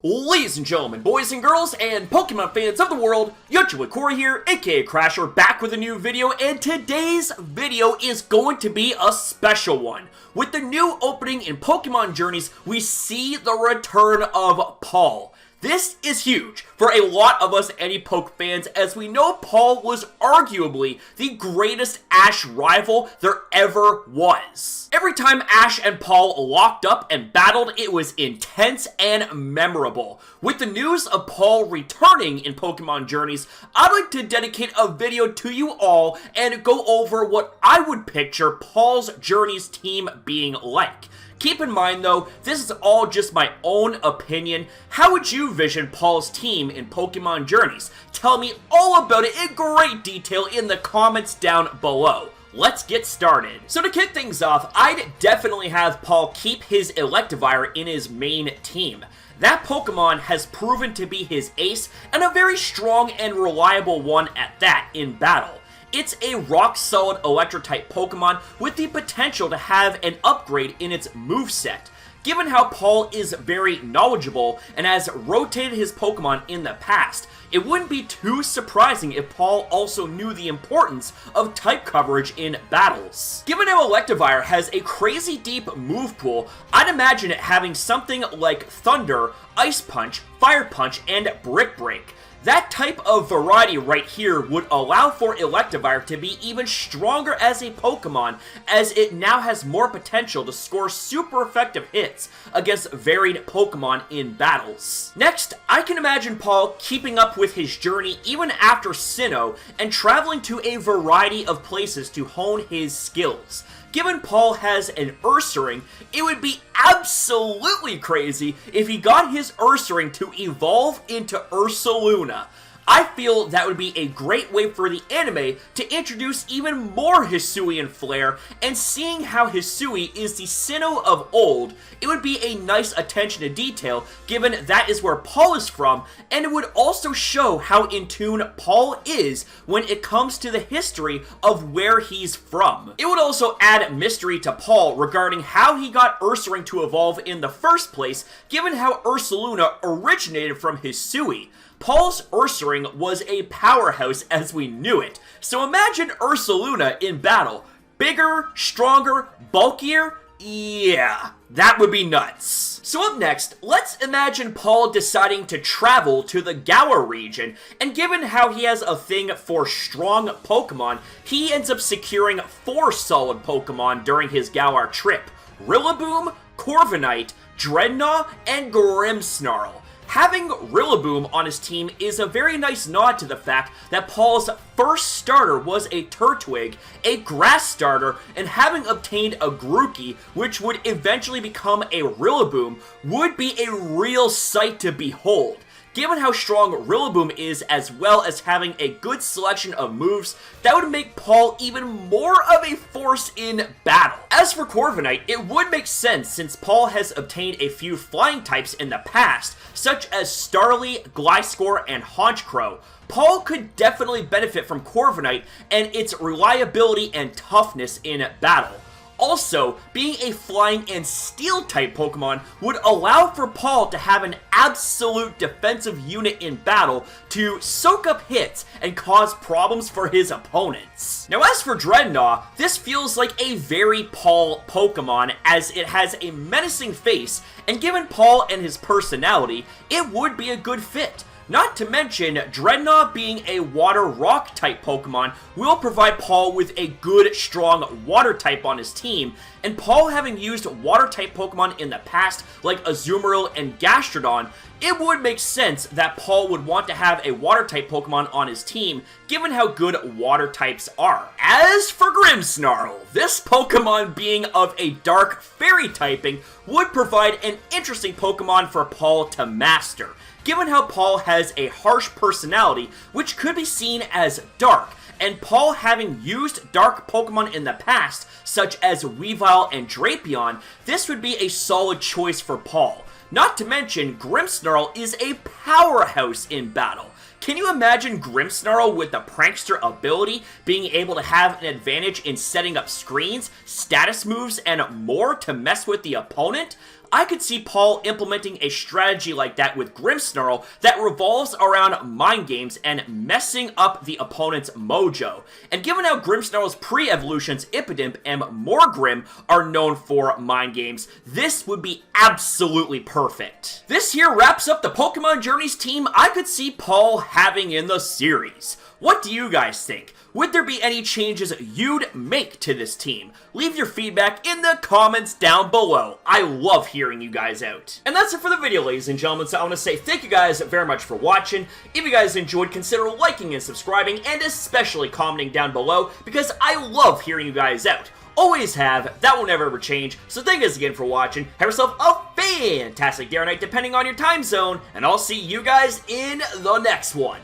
Ladies and gentlemen, boys and girls, and Pokemon fans of the world, Yochua Corey here, aka Crasher, back with a new video, and today's video is going to be a special one. With the new opening in Pokemon Journeys, we see the return of Paul. This is huge for a lot of us anti-Poke fans, as we know Paul was arguably the greatest Ash rival there ever was. Every time Ash and Paul locked up and battled, it was intense and memorable. With the news of Paul returning in Pokemon Journeys, I'd like to dedicate a video to you all and go over what I would picture Paul's Journeys team being like. Keep in mind though, this is all just my own opinion. How would you vision Paul's team in Pokemon Journeys? Tell me all about it in great detail in the comments down below. Let's get started. So to kick things off, I'd definitely have Paul keep his Electivire in his main team. That Pokemon has proven to be his ace, and a very strong and reliable one at that in battle. It's a rock-solid Electro-type Pokemon with the potential to have an upgrade in its moveset. Given how Paul is very knowledgeable and has rotated his Pokemon in the past, it wouldn't be too surprising if Paul also knew the importance of type coverage in battles. Given how Electivire has a crazy deep move pool, I'd imagine it having something like Thunder, Ice Punch, Fire Punch, and Brick Break. That type of variety right here would allow for Electivire to be even stronger as a Pokemon, as it now has more potential to score super effective hits against varied Pokemon in battles. Next, I can imagine Paul keeping up with his journey even after Sinnoh and traveling to a variety of places to hone his skills. Given Paul has an Ursaring, it would be absolutely crazy if he got his Ursaring to evolve into Ursaluna. I feel that would be a great way for the anime to introduce even more Hisuian flair, and seeing how Hisui is the Sinnoh of old, it would be a nice attention to detail given that is where Paul is from, and it would also show how in tune Paul is when it comes to the history of where he's from. It would also add mystery to Paul regarding how he got Ursaring to evolve in the first place, given how Ursaluna originated from Hisui. Paul's Ursaring was a powerhouse as we knew it, so imagine Ursaluna in battle. Bigger, stronger, bulkier? Yeah, that would be nuts. So up next, let's imagine Paul deciding to travel to the Galar region, and given how he has a thing for strong Pokemon, he ends up securing 4 solid Pokemon during his Galar trip: Rillaboom, Corviknight, Dreadnought, and Grimmsnarl. Having Rillaboom on his team is a very nice nod to the fact that Paul's first starter was a Turtwig, a Grass starter, and having obtained a Grookey, which would eventually become a Rillaboom, would be a real sight to behold. Given how strong Rillaboom is, as well as having a good selection of moves, that would make Paul even more of a force in battle. As for Corviknight, it would make sense since Paul has obtained a few flying types in the past, such as Starly, Gliscor, and Honchkrow. Paul could definitely benefit from Corviknight and its reliability and toughness in battle. Also, being a flying and steel type Pokemon would allow for Paul to have an absolute defensive unit in battle to soak up hits and cause problems for his opponents. Now as for Dreadnought, this feels like a very Paul Pokemon, as it has a menacing face, and given Paul and his personality, it would be a good fit. Not to mention, Dreadnought being a water-rock type Pokemon will provide Paul with a good, strong water type on his team, and Paul having used water type Pokemon in the past like Azumarill and Gastrodon, it would make sense that Paul would want to have a water type Pokemon on his team, given how good water types are. As for Grimmsnarl, this Pokemon being of a dark fairy typing would provide an interesting Pokemon for Paul to master. Given how Paul has a harsh personality, which could be seen as dark, and Paul having used dark Pokemon in the past, such as Weavile and Drapion, this would be a solid choice for Paul. Not to mention, Grimmsnarl is a powerhouse in battle. Can you imagine Grimmsnarl with the Prankster ability being able to have an advantage in setting up screens, status moves, and more to mess with the opponent? I could see Paul implementing a strategy like that with Grimmsnarl that revolves around mind games and messing up the opponent's mojo. And given how Grimmsnarl's pre-evolutions Impidimp and Morgrim are known for mind games, this would be absolutely perfect. This here wraps up the Pokemon Journeys team I could see Paul having in the series. What do you guys think? Would there be any changes you'd make to this team? Leave your feedback in the comments down below. I love hearing you guys out. And that's it for the video, ladies and gentlemen, so I want to say thank you guys very much for watching. If you guys enjoyed, consider liking and subscribing, and especially commenting down below, because I love hearing you guys out. Always have, that will never ever change, so thank you guys again for watching. Have yourself a fantastic day or night depending on your time zone, and I'll see you guys in the next one.